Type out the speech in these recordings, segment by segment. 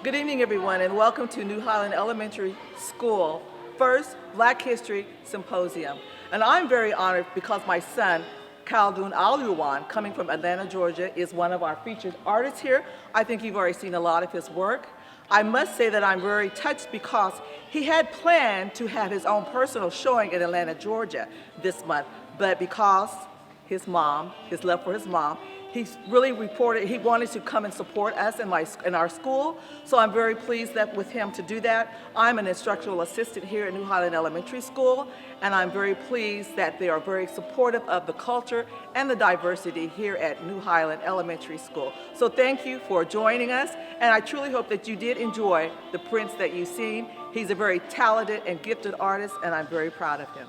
Good evening, everyone, and welcome to New Highland Elementary School first Black History Symposium. And I'm very honored because my son, Khaldun Al-Yuwan, coming from Atlanta, Georgia, is one of our featured artists here. I think you've already seen a lot of his work. I must say that I'm very touched because he had planned to have his own personal showing in Atlanta, Georgia this month, but because his love for his mom, he really reported he wanted to come and support us in our school. So I'm very pleased that with him to do that. I'm an instructional assistant here at New Highland Elementary School, and I'm very pleased that they are very supportive of the culture and the diversity here at New Highland Elementary School. So thank you for joining us, and I truly hope that you did enjoy the prints that you've seen. He's a very talented and gifted artist, and I'm very proud of him.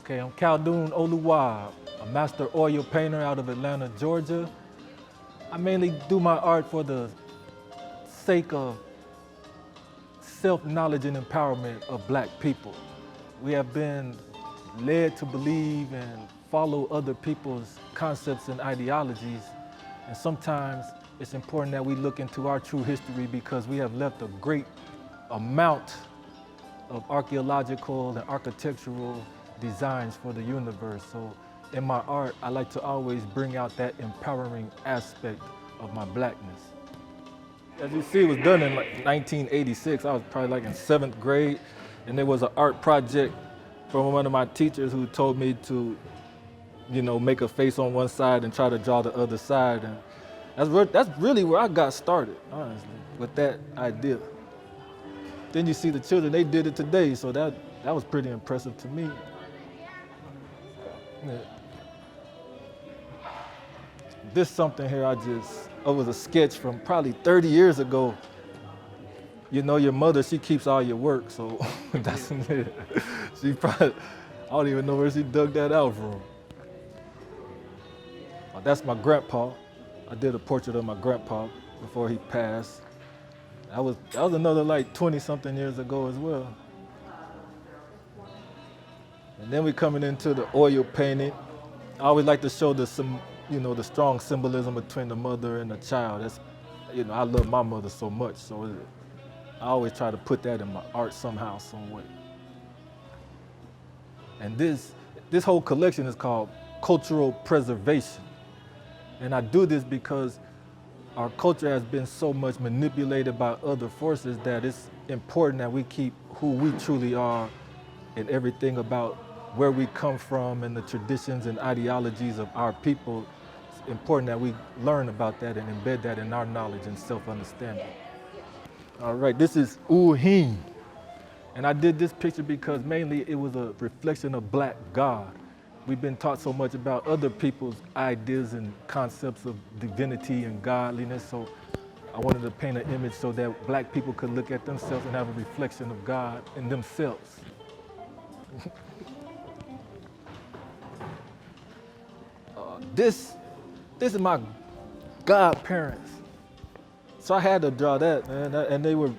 Okay, I'm Khaldun Oluwa, a master oil painter out of Atlanta, Georgia. I mainly do my art for the sake of self-knowledge and empowerment of Black people. We have been led to believe and follow other people's concepts and ideologies, and sometimes it's important that we look into our true history because we have left a great amount of archaeological and architectural designs for the universe. So in my art, I like to always bring out that empowering aspect of my Blackness. As you see, it was done in like 1986. I was probably like in 7th grade, and there was an art project from one of my teachers who told me to, make a face on one side and try to draw the other side. And that's really where I got started, honestly, with that idea. Then you see the children, they did it today, so that was pretty impressive to me. Yeah. This something here it was a sketch from probably 30 years ago. You know, your mother, she keeps all your work, so that's it. She probably, I don't even know where she dug that out from. That's my grandpa. I did a portrait of my grandpa before he passed. That was another like 20-something years ago as well. And then we're coming into the oil painting. I always like to show the strong symbolism between the mother and the child. I love my mother so much, so I always try to put that in my art somehow, some way. And this whole collection is called Cultural Preservation. And I do this because our culture has been so much manipulated by other forces that it's important that we keep who we truly are and everything about where we come from and the traditions and ideologies of our people. It's important that we learn about that and embed that in our knowledge and self-understanding. All right, this is Uhin. And I did this picture because mainly it was a reflection of Black God. We've been taught so much about other people's ideas and concepts of divinity and godliness, so I wanted to paint an image so that Black people could look at themselves and have a reflection of God in themselves. This is my godparents. So I had to draw that, man, and they were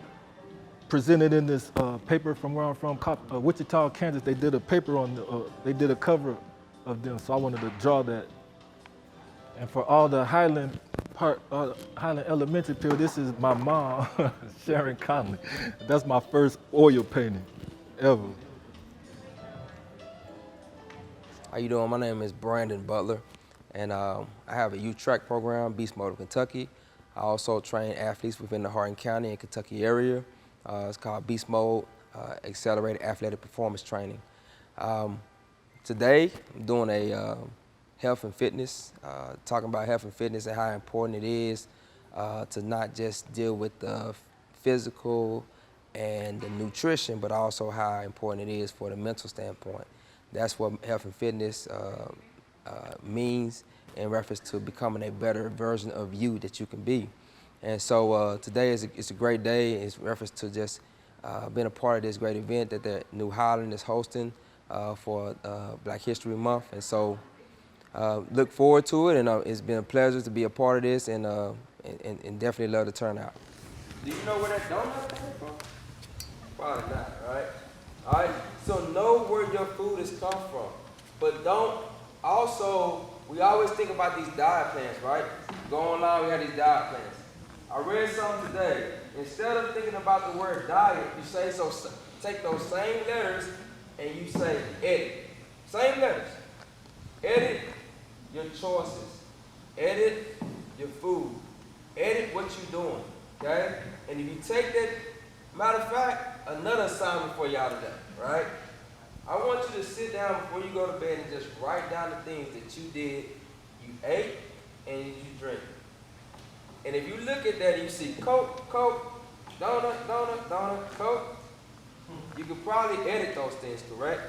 presented in this paper from where I'm from, Wichita, Kansas. They did a paper on, they did a cover of them, so I wanted to draw that. And for all the Highland Elementary people, this is my mom, Sharon Conley. That's my first oil painting ever. How you doing? My name is Brandon Butler, and I have a youth track program, Beast Mode of Kentucky. I also train athletes within the Hardin County and Kentucky area. It's called Beast Mode Accelerated Athletic Performance Training. Today, I'm doing a health and fitness, talking about health and fitness and how important it is to not just deal with the physical and the nutrition, but also how important it is for the mental standpoint. That's what health and fitness means in reference to becoming a better version of you that you can be. And so today it's a great day. It's reference to just being a part of this great event that the New Highland is hosting for Black History Month. And so look forward to it, and it's been a pleasure to be a part of this, and definitely love the turnout. Do you know where that donut came from? Probably not, right? All right, so know where your food has come from, but we always think about these diet plans, right? Go online, we have these diet plans. I read something today instead of thinking about the word diet, you say, so take those same letters and you say edit. Same letters. Edit your choices. Edit your food. Edit what you're doing, okay? And if you take that, matter of fact, another assignment for y'all today, right? I want you to sit down before you go to bed and just write down the things that you did, you ate, and you drink. And if you look at that and you see Coke, donut, Coke, you could probably edit those things, correct?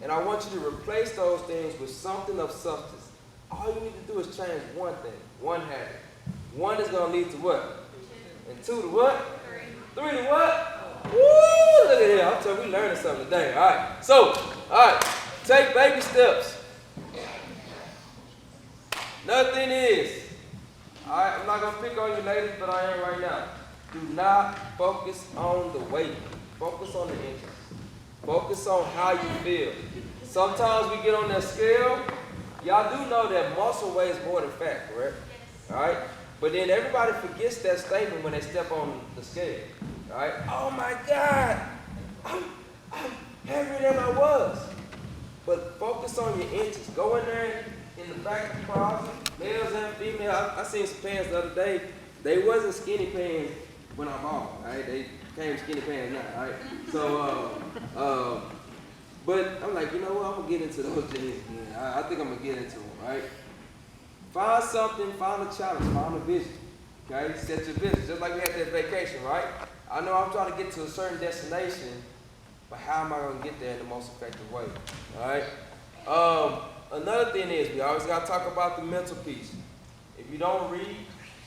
And I want you to replace those things with something of substance. All you need to do is change one thing, one habit. One is going to lead to what? And two to what? Three to what? Woo! Look at here. I'm telling you, we learning something today. All right. So, all right. Take baby steps. Another thing is, all right, I'm not going to pick on you ladies, but I am right now. Do not focus on the weight. Focus on the inches. Focus on how you feel. Sometimes we get on that scale. Y'all do know that muscle weighs more than fat, correct? All right? But then everybody forgets that statement when they step on the scale. All right? Oh my God, I'm heavier than I was. But focus on your inches. Go in there in the back of the closet, males and females. I seen some pants the other day. They wasn't skinny pants when I bought, all right? They became skinny pants now, all right? So, but I'm like, you know what? I'm gonna get into those jeans again. I think I'm gonna get into them, right? Find something, find a challenge, find a vision, okay? Set your vision, just like we had that vacation, right? I know I'm trying to get to a certain destination, but how am I gonna get there in the most effective way, all right? Another thing is, we always gotta talk about the mental piece. If you don't read,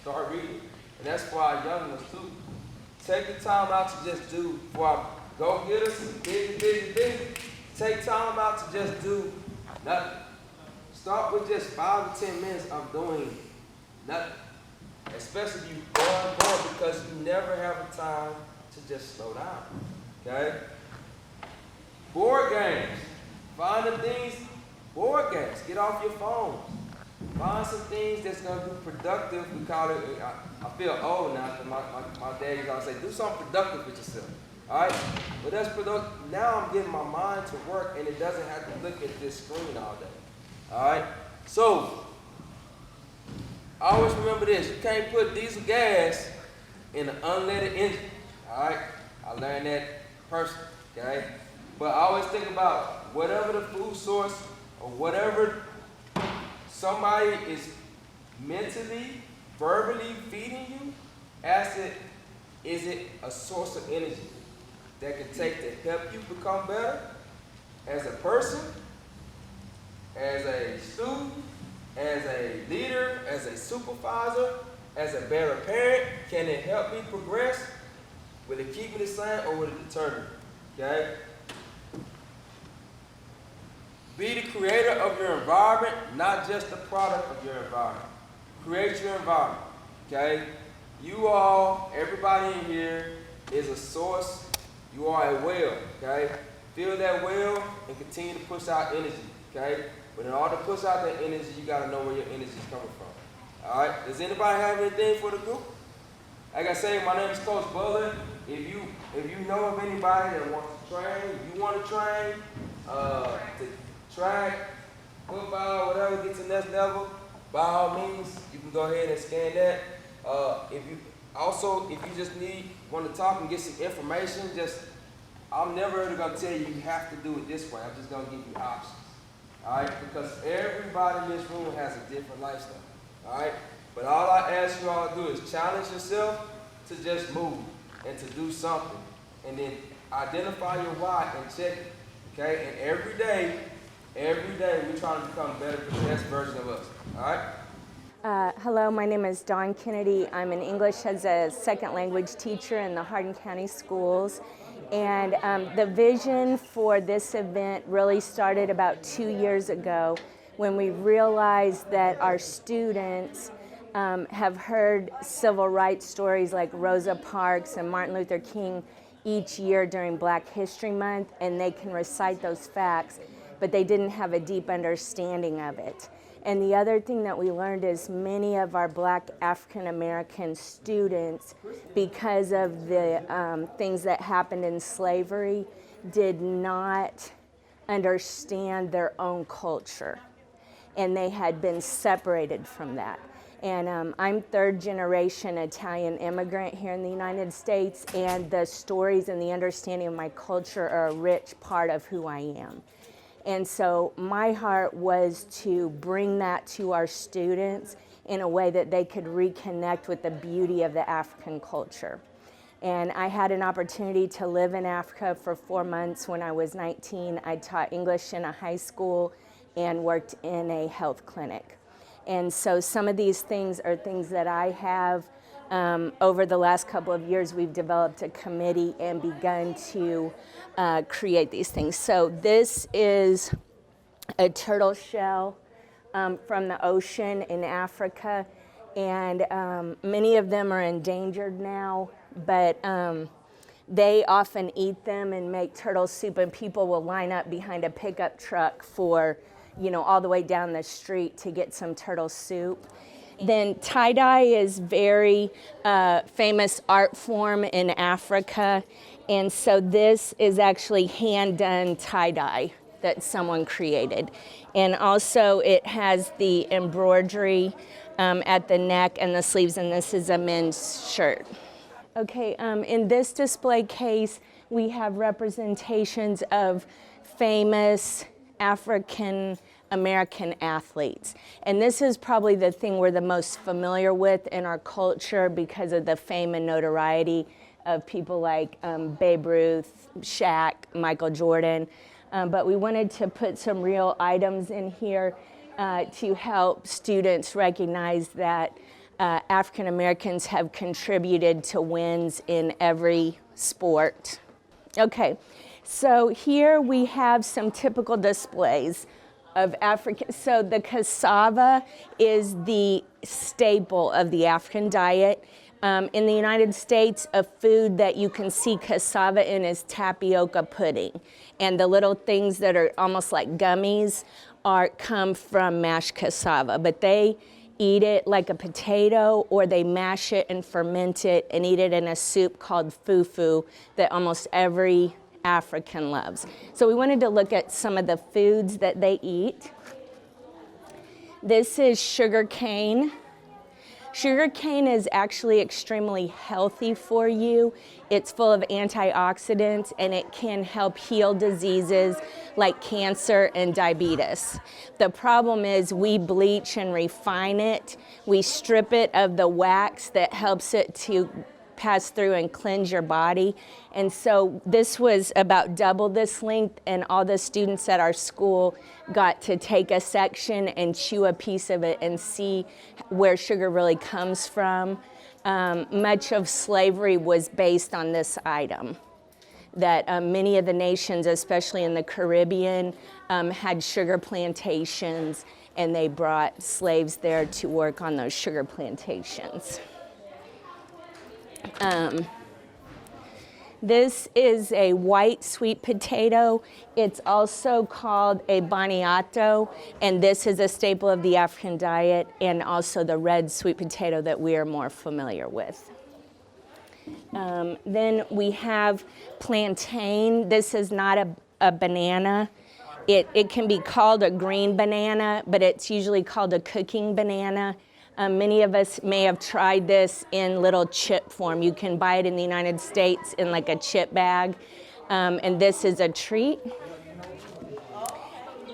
start reading. And that's for our young ones too. Take the time out to just do, before I go get us busy. Take time out to just do nothing. Start with just 5 to 10 minutes of doing nothing. Especially if you're going because you never have a time to just slow down. Okay? Board games. Find the things, board games. Get off your phones. Find some things that's going to be productive. We call it, I feel old now because my dad used to always say, do something productive with yourself. All right? But that's productive. Now I'm getting my mind to work and it doesn't have to look at this screen all day. All right? So, always remember this. You can't put diesel gas in an unleaded engine. All right? I learned that personally. Okay? But I always think about whatever the food source or whatever somebody is mentally, verbally feeding you, is it a source of energy that can take to help you become better as a person, as a student, as a leader, as a supervisor, as a better parent? Can it help me progress? Will it keep me the same or will it deter me? Okay? Be the creator of your environment, not just the product of your environment. Create your environment, okay? You all, everybody in here is a source. You are a well, okay? Fill that well and continue to push out energy, okay? But in order to push out that energy, you gotta know where your energy is coming from. All right? Does anybody have anything for the group? Like I say, my name is Coach Butler. If you know of anybody that wants to train, you want to train, to track, football, whatever, get to the next level, by all means, you can go ahead and scan that. If you just want to talk and get some information, I'm never going to tell you have to do it this way. I'm just going to give you options. All right? Because everybody in this room has a different lifestyle. All right? But all I ask you all to do is challenge yourself to just move and to do something. And then identify your why and check it. Okay? And every day we're trying to become better, the best version of us. All right? Hello, my name is Dawn Kennedy. I'm an English as a second language teacher in the Hardin County Schools. And the vision for this event really started about 2 years ago when we realized that our students have heard civil rights stories like Rosa Parks and Martin Luther King each year during Black History Month, and they can recite those facts, but they didn't have a deep understanding of it. And the other thing that we learned is many of our Black African American students, because of the things that happened in slavery, did not understand their own culture. And they had been separated from that. And I'm third generation Italian immigrant here in the United States, and the stories and the understanding of my culture are a rich part of who I am. And so my heart was to bring that to our students in a way that they could reconnect with the beauty of the African culture. And I had an opportunity to live in Africa for 4 months when I was 19. I taught English in a high school and worked in a health clinic. And so some of these things are things that I have, over the last couple of years, we've developed a committee and begun to create these things. So this is a turtle shell from the ocean in Africa, and many of them are endangered now, but they often eat them and make turtle soup, and people will line up behind a pickup truck for, you know, all the way down the street to get some turtle soup. Then tie-dye is very famous art form in Africa, and so this is actually hand-done tie-dye that someone created. And also it has the embroidery at the neck and the sleeves, and this is a men's shirt. Okay, in this display case, we have representations of famous African American athletes. And this is probably the thing we're the most familiar with in our culture because of the fame and notoriety of people like Babe Ruth, Shaq, Michael Jordan. But we wanted to put some real items in here to help students recognize that African Americans have contributed to wins in every sport. Okay, so here we have some typical displays of African. So the cassava is the staple of the African diet. In the United States, a food that you can see cassava in is tapioca pudding. And the little things that are almost like gummies come from mashed cassava, but they eat it like a potato, or they mash it and ferment it and eat it in a soup called fufu that almost every African loves. So we wanted to look at some of the foods that they eat. This is sugar cane. Sugar cane is actually extremely healthy for you. It's full of antioxidants, and it can help heal diseases like cancer and diabetes. The problem is we bleach and refine it. We strip it of the wax that helps it to pass through and cleanse your body. And so this was about double this length, and all the students at our school got to take a section and chew a piece of it and see where sugar really comes from. Much of slavery was based on this item, that many of the nations, especially in the Caribbean, had sugar plantations, and they brought slaves there to work on those sugar plantations. This is a white sweet potato. It's also called a boniato, and this is a staple of the African diet, and also the red sweet potato that we are more familiar with. Then we have plantain. This is not a banana. It can be called a green banana, but it's usually called a cooking banana. Many of us may have tried this in little chip form. You can buy it in the United States in like a chip bag, and this is a treat.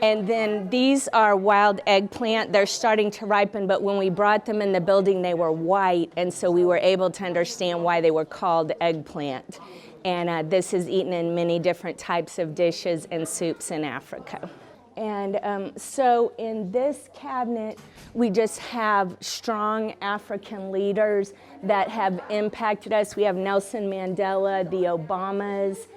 And then these are wild eggplant. They're starting to ripen, but when we brought them in the building, they were white, and so we were able to understand why they were called eggplant. And this is eaten in many different types of dishes and soups in Africa. And so in this cabinet, we just have strong African leaders that have impacted us. We have Nelson Mandela, the Obamas.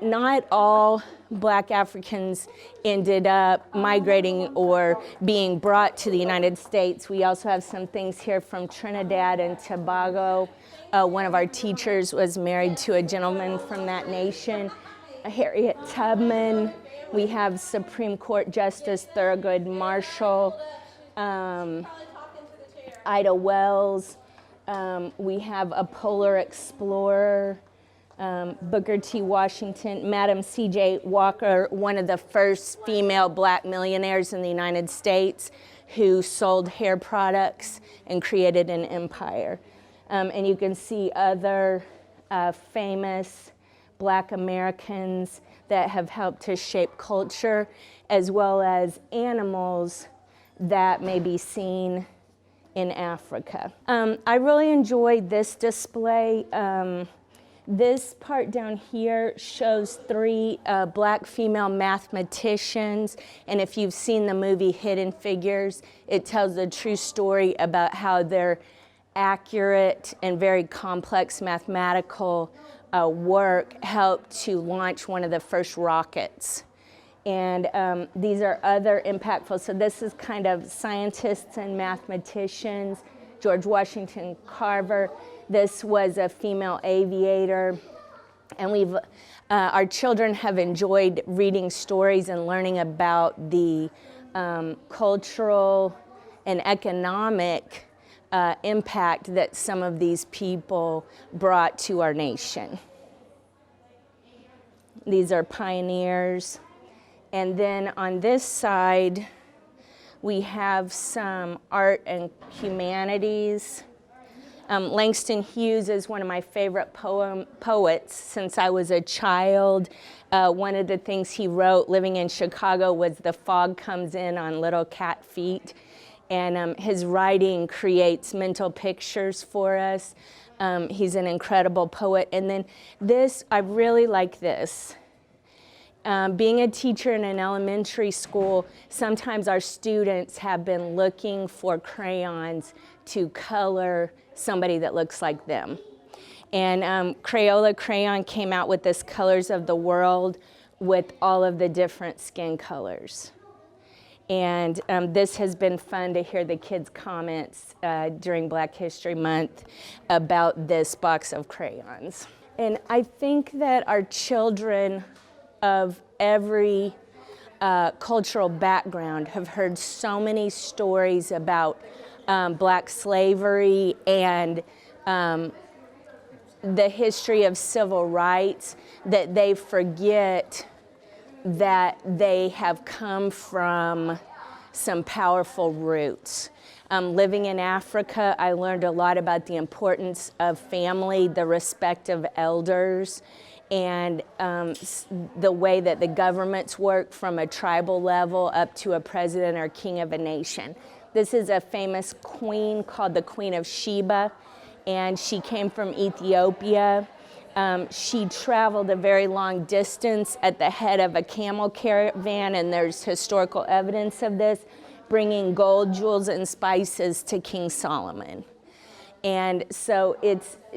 Not all Black Africans ended up migrating or being brought to the United States. We also have some things here from Trinidad and Tobago. One of our teachers was married to a gentleman from that nation. Harriet Tubman We have Supreme Court Justice Thurgood Marshall, Ida Wells. We have a polar explorer, Booker T. Washington, Madam C.J. Walker, one of the first female black millionaires in the United States who sold hair products and created an empire. And you can see other famous black Americans that have helped to shape culture, as well as animals that may be seen in Africa. I really enjoyed this display. This part down here shows 3 black female mathematicians, and if you've seen the movie Hidden Figures, it tells a true story about how their accurate and very complex mathematical work helped to launch one of the first rockets. And these are other impactful, so this is kind of scientists and mathematicians. George Washington Carver, this was a female aviator. And our children have enjoyed reading stories and learning about the cultural and economic impact that some of these people brought to our nation. These are pioneers. And then on this side, we have some art and humanities. Langston Hughes is one of my favorite poets since I was a child. One of the things he wrote living in Chicago was "The fog comes in on little cat feet." And his writing creates mental pictures for us. He's an incredible poet. And then this, I really like this. Being a teacher in an elementary school, sometimes our students have been looking for crayons to color somebody that looks like them. And Crayola Crayon came out with this Colors of the World with all of the different skin colors. And this has been fun to hear the kids' comments during Black History Month about this box of crayons. And I think that our children of every cultural background have heard so many stories about black slavery and the history of civil rights that they forget that they have come from some powerful roots. Living in Africa, I learned a lot about the importance of family, the respect of elders, and the way that the governments work from a tribal level up to a president or king of a nation. This is a famous queen called the Queen of Sheba, and she came from Ethiopia. She traveled a very long distance at the head of a camel caravan, and there's historical evidence of this, bringing gold, jewels, and spices to King Solomon. And so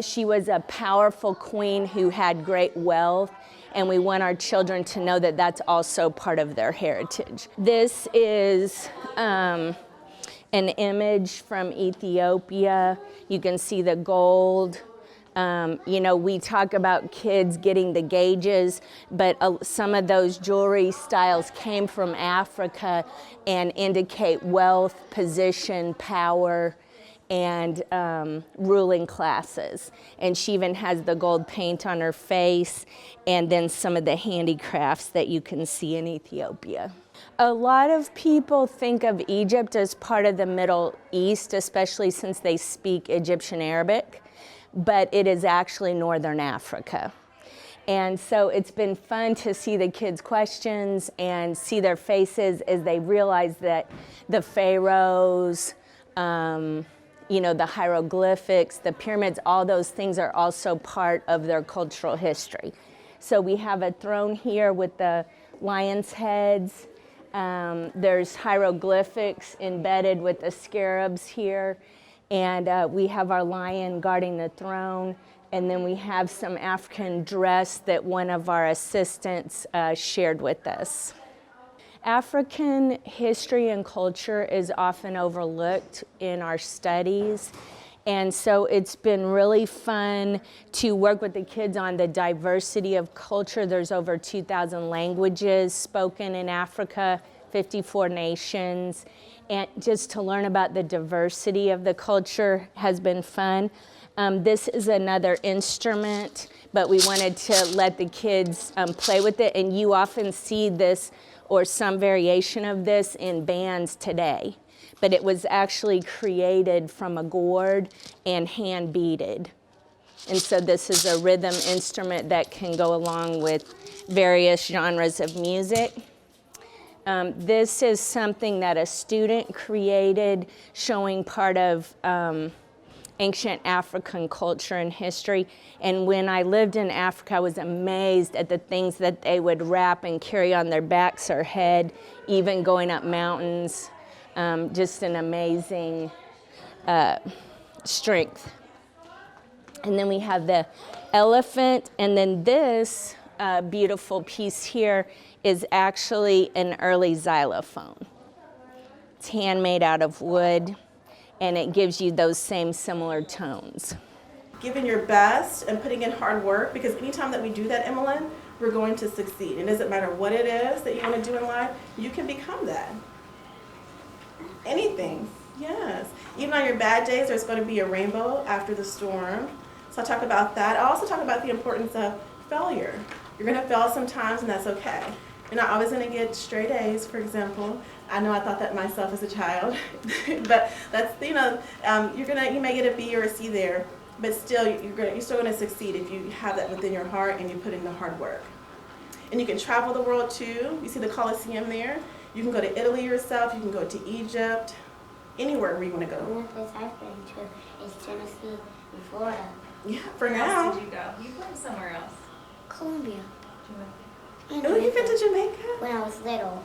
she was a powerful queen who had great wealth, and we want our children to know that that's also part of their heritage. This is an image from Ethiopia. You can see the gold. You know, we talk about kids getting the gauges, but some of those jewelry styles came from Africa and indicate wealth, position, power, and ruling classes. And she even has the gold paint on her face, and then some of the handicrafts that you can see in Ethiopia. A lot of people think of Egypt as part of the Middle East, especially since they speak Egyptian Arabic, but it is actually Northern Africa. And so it's been fun to see the kids' questions and see their faces as they realize that the pharaohs, you know, the hieroglyphics, the pyramids, all those things are also part of their cultural history. So we have a throne here with the lion's heads. There's hieroglyphics embedded with the scarabs here. And we have our lion guarding the throne. And then we have some African dress that one of our assistants shared with us. African history and culture is often overlooked in our studies. And so it's been really fun to work with the kids on the diversity of culture. There's over 2,000 languages spoken in Africa, 54 nations. And just to learn about the diversity of the culture has been fun. This is another instrument, but we wanted to let the kids play with it. And you often see this or some variation of this in bands today. But it was actually created from a gourd and hand beaded. And so this is a rhythm instrument that can go along with various genres of music. This is something that a student created showing part of ancient African culture and history. And when I lived in Africa, I was amazed at the things that they would wrap and carry on their backs or head, even going up mountains. Just an amazing strength. And then we have the elephant, and then this beautiful piece here is actually an early xylophone. It's handmade out of wood, and it gives you those same similar tones. Giving your best and putting in hard work, because anytime that we do that, Emmeline, we're going to succeed. It doesn't matter what it is that you want to do in life, you can become that. Anything, yes. Even on your bad days, there's going to be a rainbow after the storm. So I talk about that. I also talk about the importance of failure. You're going to fail sometimes, and that's okay. You're not always going to get straight A's, for example. I know I thought that myself as a child, but that's, you may get a B or a C there, but still, you're still going to succeed if you have that within your heart and you put in the hard work. And you can travel the world too. You see the Colosseum there. You can go to Italy yourself, you can go to Egypt, anywhere where you want to go. The only place I've been to is Tennessee and Florida. Yeah, for Where now. else did you go? You've been somewhere else. Colombia. And Oh, you've been to Jamaica? when I was little.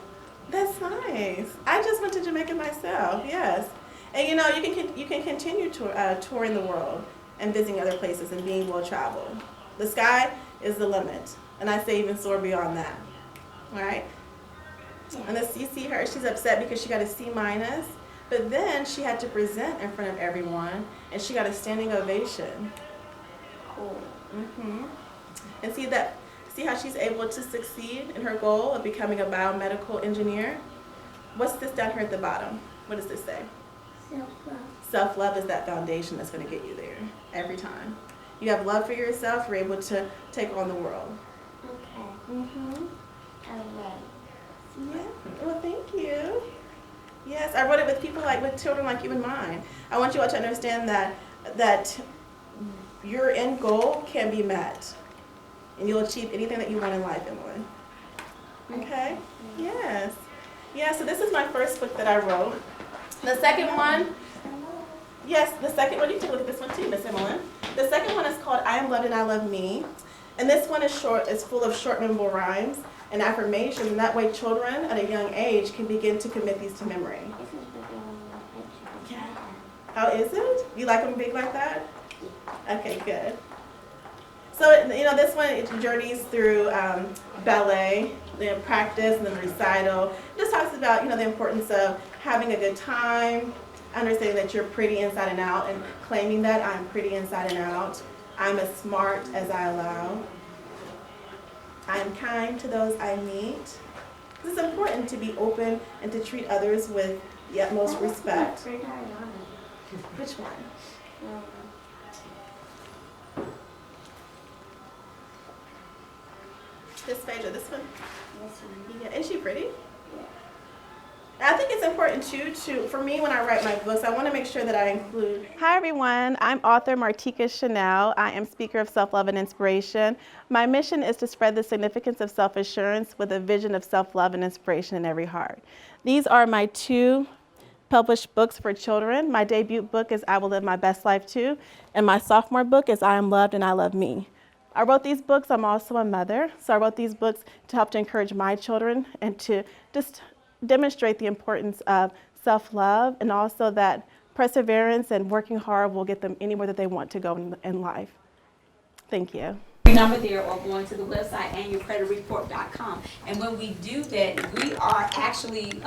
That's nice. I just went to Jamaica myself, yes. And you can continue touring the world and visiting other places and being well traveled. The sky is the limit, and I say even soar beyond that, all right? And you see her, she's upset because she got a C-, but then she had to present in front of everyone, and she got a standing ovation. Cool. And see how she's able to succeed in her goal of becoming a biomedical engineer? What's this down here at the bottom? What does this say? Self-love. Self-love is that foundation that's going to get you there every time. You have love for yourself, you're able to take on the world. Okay. I love. Yeah, well, thank you. Yes, I wrote it with people with children like you in mind. I want you all to understand that your end goal can be met, and you'll achieve anything that you want in life, Emily. Okay? Yes. Yeah, so this is my first book that I wrote. The second one, yes, the second one, you can take a look at this one too, Miss Emily. The second one is called I Am Loved and I Love Me. And this one is short, it's full of short memorable rhymes and affirmations, and that way children at a young age can begin to commit these to memory. Yeah. How is it? You like them big like that? Okay, good. So, this one, it journeys through ballet, the practice, and then recital. It just talks about, the importance of having a good time, understanding that you're pretty inside and out, and claiming that I'm pretty inside and out. I'm as smart as I allow. I'm kind to those I meet. It's important to be open and to treat others with the utmost respect. Which one? This page or this one? Yeah, is she pretty? I think it's important too, for me when I write my books, I want to make sure that I include. Hi everyone, I'm author Martika Chanel. I am speaker of self-love and inspiration. My mission is to spread the significance of self-assurance with a vision of self-love and inspiration in every heart. These are my 2 published books for children. My debut book is I Will Live My Best Life Too, and my sophomore book is I Am Loved and I Love Me. I wrote these books, I'm also a mother, so I wrote these books to help to encourage my children and to just demonstrate the importance of self-love, and also that perseverance and working hard will get them anywhere that they want to go in life. Thank you. Your number there, or going to the website annualcreditreport.com. And when we do that, we are actually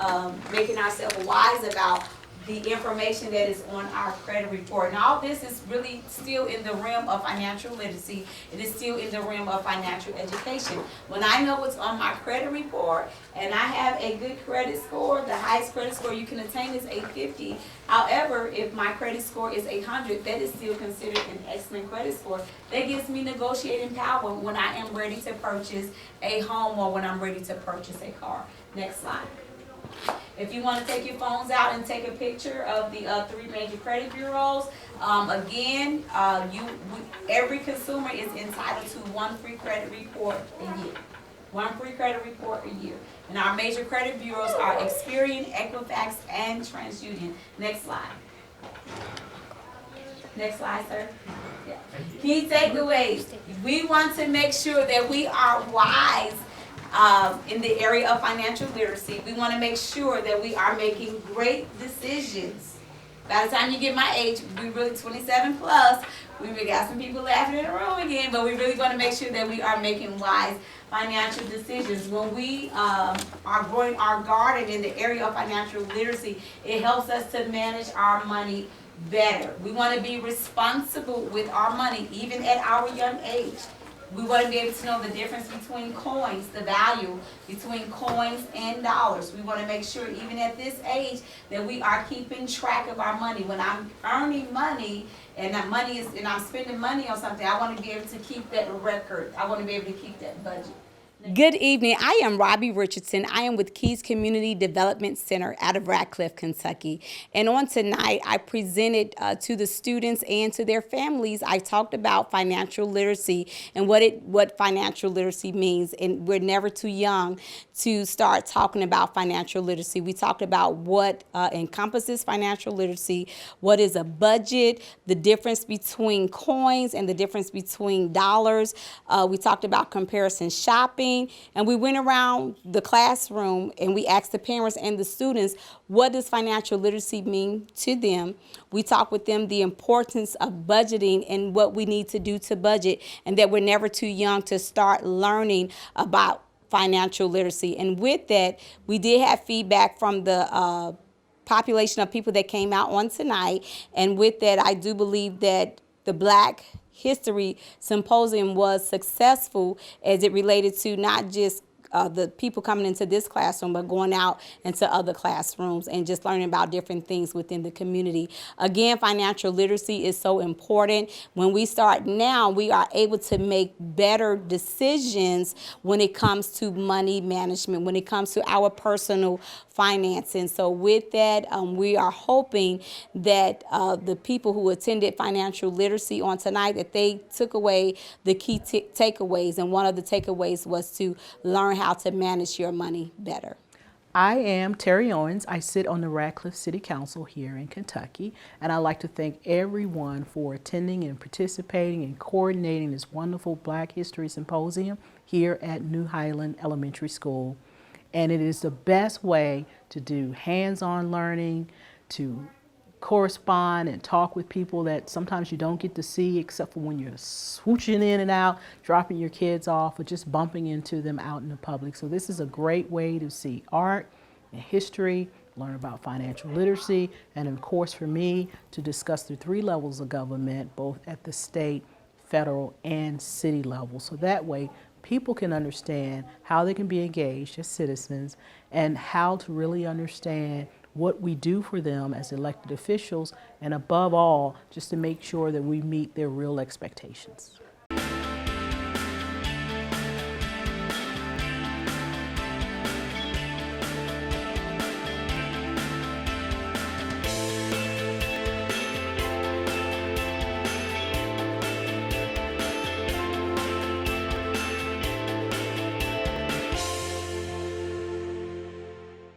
making ourselves wise about the information that is on our credit report. And all this is really still in the realm of financial literacy. It is still in the realm of financial education. When I know what's on my credit report and I have a good credit score, the highest credit score you can attain is 850. However, if my credit score is 800, that is still considered an excellent credit score. That gives me negotiating power when I am ready to purchase a home or when I'm ready to purchase a car. Next slide. If you want to take your phones out and take a picture of the 3 major credit bureaus, again, every consumer is entitled to 1 free credit report a year. 1 free credit report a year. And our major credit bureaus are Experian, Equifax, and TransUnion. Next slide. Next slide, sir. Yeah. Key takeaways. We want to make sure that we are wise in the area of financial literacy. We want to make sure that we are making great decisions. By the time you get my age, we really 27 plus. We really got some people laughing in the room again, but we really want to make sure that we are making wise financial decisions. When we are growing our garden in the area of financial literacy, it helps us to manage our money better. We want to be responsible with our money, even at our young age. We want to be able to know the difference between coins, the value between coins and dollars. We want to make sure, even at this age, that we are keeping track of our money. When I'm earning money and I'm spending money on something, I want to be able to keep that record. I want to be able to keep that budget. Good evening. I am Robbie Richardson. I am with Keys Community Development Center out of Radcliffe, Kentucky. And on tonight, I presented to the students and to their families, I talked about financial literacy and what financial literacy means. And we're never too young to start talking about financial literacy. We talked about what encompasses financial literacy, what is a budget, the difference between coins and the difference between dollars. We talked about comparison shopping. And we went around the classroom and we asked the parents and the students, what does financial literacy mean to them? We talked with them the importance of budgeting and what we need to do to budget, and that we're never too young to start learning about financial literacy. And with that, we did have feedback from the population of people that came out on tonight. And with that, I do believe that the Black History Symposium was successful as it related to not just the people coming into this classroom, but going out into other classrooms and just learning about different things within the community. Again, financial literacy is so important. When we start now, we are able to make better decisions when it comes to money management, when it comes to our personal financing. So with that, we are hoping that the people who attended financial literacy on tonight, that they took away the key takeaways. And one of the takeaways was to learn how to manage your money better. I am Terry Owens. I sit on the Radcliffe City Council here in Kentucky, and I'd like to thank everyone for attending and participating and coordinating this wonderful Black History Symposium here at New Highland Elementary School. And it is the best way to do hands-on learning, to correspond and talk with people that sometimes you don't get to see except for when you're swooshing in and out, dropping your kids off, or just bumping into them out in the public. So this is a great way to see art and history, learn about financial literacy, and of course for me to discuss the 3 levels of government, both at the state, federal, and city level. So that way people can understand how they can be engaged as citizens and how to really understand what we do for them as elected officials, and above all, just to make sure that we meet their real expectations.